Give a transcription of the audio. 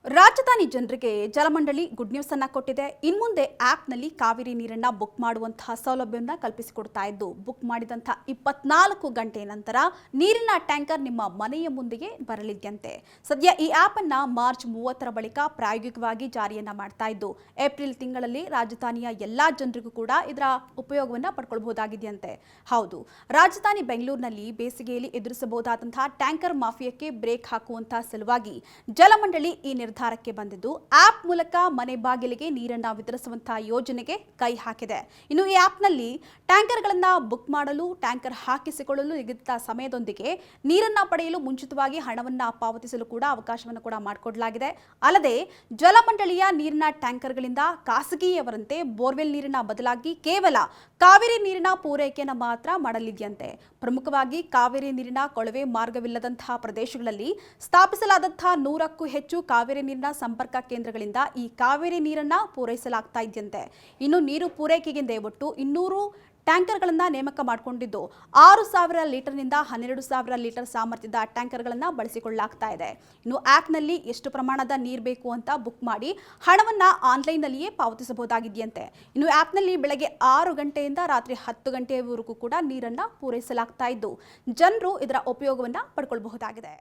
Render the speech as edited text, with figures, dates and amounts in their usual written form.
ರಾಜಧಾನಿ ಜನರಿಗೆ ಜಲಮಂಡಳಿ good news ಅನ್ನ ಕೊಟ್ಟಿದೆ. ಇನ್ಮುಂದೆ ಆಪ್ನಲ್ಲಿ ಕಾವೇರಿ ನೀರನ್ನ ಬುಕ್ ಮಾಡುವಂತಹ ಸೌಲಭ್ಯವನ್ನು ಕಲ್ಪಿಸಿಕೊಡ್ತಾ ಇದ್ದು, ಬುಕ್ ಮಾಡಿದಂತಹ 24 ಗಂಟೆ ನಂತರ ನೀರಿನ ಟ್ಯಾಂಕರ್ ನಿಮ್ಮ ಮನೆಯ ಮುಂದೆಗೆ ಬರಲಿದ್ದಂತೆ. ಸದ್ಯ ಈ ಆಪ್ ಅನ್ನ ಮಾರ್ಚ್ 30ರ ಬಳಿಕ ಪ್ರಾಯೋಗಿಕವಾಗಿ ಜಾರಿಯನ್ನ ಮಾಡ್ತಾ ಇದ್ದು, ಏಪ್ರಿಲ್ ತಿಂಗಳಲ್ಲಿ ರಾಜಧಾನಿಯ ಎಲ್ಲಾ ಜನರಿಗೂ ಕೂಡ ಇದರ ಉಪಯೋಗವನ್ನು ಪಡ್ಕೊಳ್ಳಬಹುದಾಗಿದೆಯಂತೆ. ಹೌದು, ರಾಜಧಾನಿ ಬೆಂಗಳೂರಿನಲ್ಲಿ ಬೇಸಿಗೆಯಲ್ಲಿ ಎದುರಿಸಬಹುದಾದಂತಹ ಟ್ಯಾಂಕರ್ ಮಾಫಿಯಾಕ್ಕೆ ಬ್ರೇಕ್ ಹಾಕುವಂತಹ ಸಲುವಾಗಿ ಜಲಮಂಡಳಿ ಈ ನಿರ್ಧಾರಕ್ಕೆ ಬಂದಿದ್ದು, ಆಪ್ ಮೂಲಕ ಮನೆ ಬಾಗಿಲಿಗೆ ನೀರನ್ನು ವಿತರಿಸುವಂತಹ ಯೋಜನೆಗೆ ಕೈ ಹಾಕಿದೆ. ಇನ್ನು ಈ ಆಪ್ನಲ್ಲಿ ಟ್ಯಾಂಕರ್ಗಳನ್ನು ಬುಕ್ ಮಾಡಲು, ಟ್ಯಾಂಕರ್ ಹಾಕಿಸಿಕೊಳ್ಳಲು ನಿಗದಿತ ಸಮಯದೊಂದಿಗೆ ನೀರನ್ನು ಪಡೆಯಲು ಮುಂಚಿತವಾಗಿ ಹಣವನ್ನು ಪಾವತಿಸಲು ಕೂಡ ಅವಕಾಶವನ್ನು ಕೂಡ ಮಾಡಿಕೊಡಲಾಗಿದೆ. ಅಲ್ಲದೆ ಜಲಮಂಡಳಿಯ ನೀರಿನ ಟ್ಯಾಂಕರ್ಗಳಿಂದ ಖಾಸಗಿಯವರಂತೆ ಬೋರ್ವೆಲ್ ನೀರಿನ ಬದಲಾಗಿ ಕೇವಲ ಕಾವೇರಿ ನೀರಿನ ಪೂರೈಕೆಯನ್ನು ಮಾತ್ರ ಮಾಡಲಿದೆಯಂತೆ. ಪ್ರಮುಖವಾಗಿ ಕಾವೇರಿ ನೀರಿನ ಕೊಳವೆ ಮಾರ್ಗವಿಲ್ಲದಂತಹ ಪ್ರದೇಶಗಳಲ್ಲಿ ಸ್ಥಾಪಿಸಲಾದಂತಹ 100ಕ್ಕೂ ಹೆಚ್ಚು ಕಾವೇರಿ ನೀರಿನ ಸಂಪರ್ಕ ಕೇಂದ್ರಗಳಿಂದ ಈ ಕಾವೇರಿ ನೀರನ್ನ ಪೂರೈಸಲಾಗ್ತಾ ಇದೆಯಂತೆ. ಇನ್ನು ನೀರು ಪೂರೈಕೆಗೆಂದೇ ಒಟ್ಟು 200 ಟ್ಯಾಂಕರ್ಗಳನ್ನು ನೇಮಕ ಮಾಡಿಕೊಂಡಿದ್ದು, 6,000 ಲೀಟರ್ನಿಂದ 12,000 ಲೀಟರ್ ಸಾಮರ್ಥ್ಯದ ಟ್ಯಾಂಕರ್ಗಳನ್ನು ಬಳಸಿಕೊಳ್ಳಲಾಗ್ತಾ ಇದೆ. ಇನ್ನು ಆ್ಯಪ್ನಲ್ಲಿ ಎಷ್ಟು ಪ್ರಮಾಣದ ನೀರು ಬೇಕು ಅಂತ ಬುಕ್ ಮಾಡಿ ಹಣವನ್ನು ಆನ್ಲೈನ್ನಲ್ಲಿಯೇ ಪಾವತಿಸಬಹುದಾಗಿದೆಯಂತೆ. ಇನ್ನು ಆ್ಯಪ್ನಲ್ಲಿ ಬೆಳಗ್ಗೆ 6 ಗಂಟೆಯಿಂದ ರಾತ್ರಿ 10 ಗಂಟೆಯವರೆಗೂ ಕೂಡ ನೀರನ್ನು ಪೂರೈಸಲಾಗ್ತಾ ಇದ್ದು, ಜನರು ಇದರ ಉಪಯೋಗವನ್ನು ಪಡ್ಕೊಳ್ಬಹುದಾಗಿದೆ.